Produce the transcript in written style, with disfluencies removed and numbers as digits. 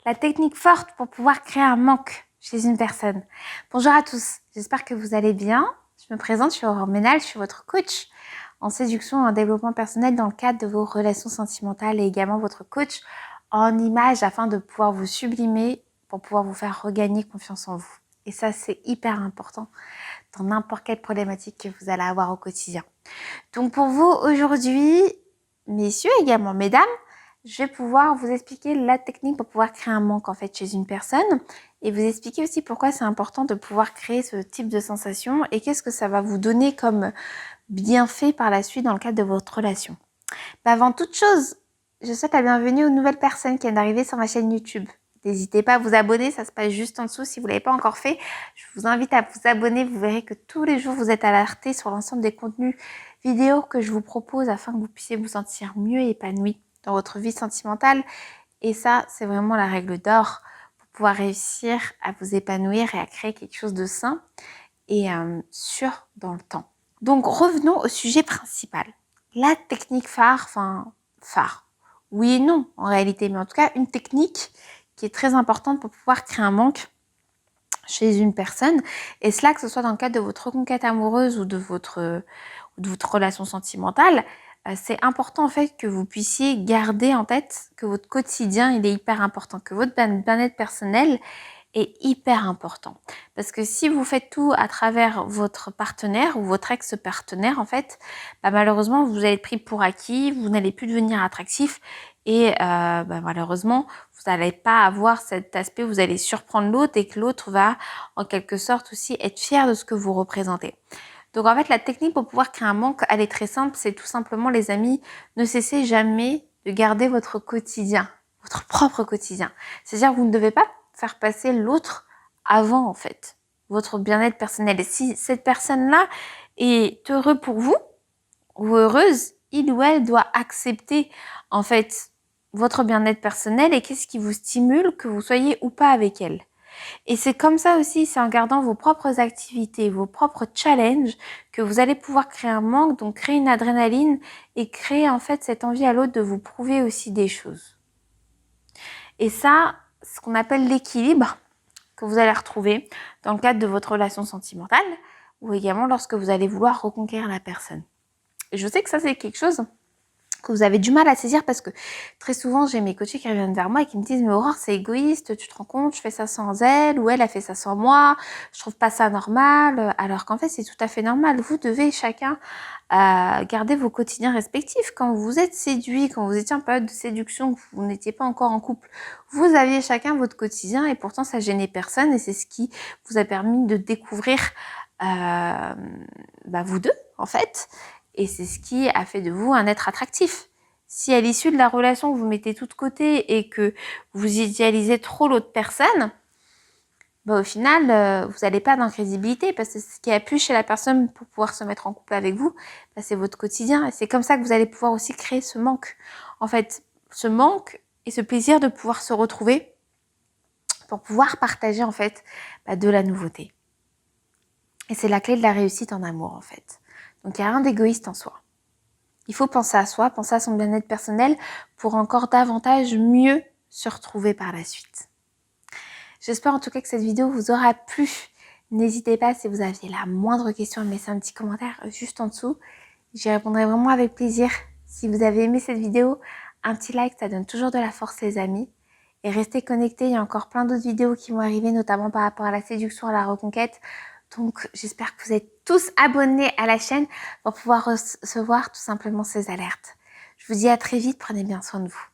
la technique forte pour pouvoir créer un manque chez une personne. Bonjour à tous, j'espère que vous allez bien. Je me présente, je suis Aurore Ménal, je suis votre coach en séduction et en développement personnel dans le cadre de vos relations sentimentales et également votre coach en images afin de pouvoir vous sublimer pour pouvoir vous faire regagner confiance en vous. Et ça, c'est hyper important dans n'importe quelle problématique que vous allez avoir au quotidien. Donc pour vous aujourd'hui, messieurs, également mesdames, je vais pouvoir vous expliquer la technique pour pouvoir créer un manque en fait chez une personne et vous expliquer aussi pourquoi c'est important de pouvoir créer ce type de sensation et qu'est-ce que ça va vous donner comme bienfait par la suite dans le cadre de votre relation. Mais avant toute chose, je souhaite la bienvenue aux nouvelles personnes qui viennent d'arriver sur ma chaîne YouTube. N'hésitez pas à vous abonner, ça se passe juste en dessous si vous ne l'avez pas encore fait. Je vous invite à vous abonner, vous verrez que tous les jours vous êtes alertés sur l'ensemble des contenus vidéo que je vous propose afin que vous puissiez vous sentir mieux épanoui dans votre vie sentimentale. Et ça, c'est vraiment la règle d'or pour pouvoir réussir à vous épanouir et à créer quelque chose de sain et sûr dans le temps. Donc revenons au sujet principal. La technique phare, oui et non en réalité, mais en tout cas une technique qui est très importante pour pouvoir créer un manque chez une personne, et cela que ce soit dans le cadre de votre reconquête amoureuse ou de votre relation sentimentale, c'est important en fait que vous puissiez garder en tête que votre quotidien il est hyper important, que votre bien-être personnel est hyper important. Parce que si vous faites tout à travers votre partenaire ou votre ex-partenaire, en fait, malheureusement, vous allez être pris pour acquis, vous n'allez plus devenir attractif et malheureusement, vous n'allez pas avoir cet aspect, vous allez surprendre l'autre et que l'autre va en quelque sorte aussi être fier de ce que vous représentez. Donc en fait, la technique pour pouvoir créer un manque, elle est très simple, c'est tout simplement les amis, ne cessez jamais de garder votre quotidien, votre propre quotidien. C'est-à-dire que vous ne devez pas faire passer l'autre avant en fait, votre bien-être personnel. Et si cette personne-là est heureux pour vous ou heureuse, il ou elle doit accepter en fait votre bien-être personnel et qu'est-ce qui vous stimule que vous soyez ou pas avec elle. Et c'est comme ça aussi, c'est en gardant vos propres activités, vos propres challenges que vous allez pouvoir créer un manque, donc créer une adrénaline et créer en fait cette envie à l'autre de vous prouver aussi des choses. Et ça, ce qu'on appelle l'équilibre que vous allez retrouver dans le cadre de votre relation sentimentale ou également lorsque vous allez vouloir reconquérir la personne. Et je sais que ça, c'est quelque chose que vous avez du mal à saisir parce que très souvent, j'ai mes coachés qui reviennent vers moi et qui me disent « Mais Aurore, c'est égoïste, tu te rends compte, je fais ça sans elle ou elle a fait ça sans moi, je trouve pas ça normal. » Alors qu'en fait, c'est tout à fait normal. Vous devez chacun garder vos quotidiens respectifs. Quand vous êtes séduit, quand vous étiez en période de séduction, que vous n'étiez pas encore en couple, vous aviez chacun votre quotidien et pourtant ça gênait personne et c'est ce qui vous a permis de découvrir vous deux en fait. Et c'est ce qui a fait de vous un être attractif. Si à l'issue de la relation, vous mettez tout de côté et que vous idéalisez trop l'autre personne, au final, vous n'allez pas dans crédibilité parce que ce qui a plu chez la personne pour pouvoir se mettre en couple avec vous, c'est votre quotidien. Et c'est comme ça que vous allez pouvoir aussi créer ce manque. En fait, ce manque et ce plaisir de pouvoir se retrouver pour pouvoir partager en fait de la nouveauté. Et c'est la clé de la réussite en amour en fait. Donc, il n'y a rien d'égoïste en soi. Il faut penser à soi, penser à son bien-être personnel pour encore davantage mieux se retrouver par la suite. J'espère en tout cas que cette vidéo vous aura plu. N'hésitez pas si vous aviez la moindre question à me laisser un petit commentaire juste en dessous. J'y répondrai vraiment avec plaisir. Si vous avez aimé cette vidéo, un petit like, ça donne toujours de la force les amis. Et restez connectés, il y a encore plein d'autres vidéos qui vont arriver, notamment par rapport à la séduction, à la reconquête. Donc, j'espère que vous êtes tous abonnés à la chaîne pour pouvoir recevoir tout simplement ces alertes. Je vous dis à très vite, prenez bien soin de vous.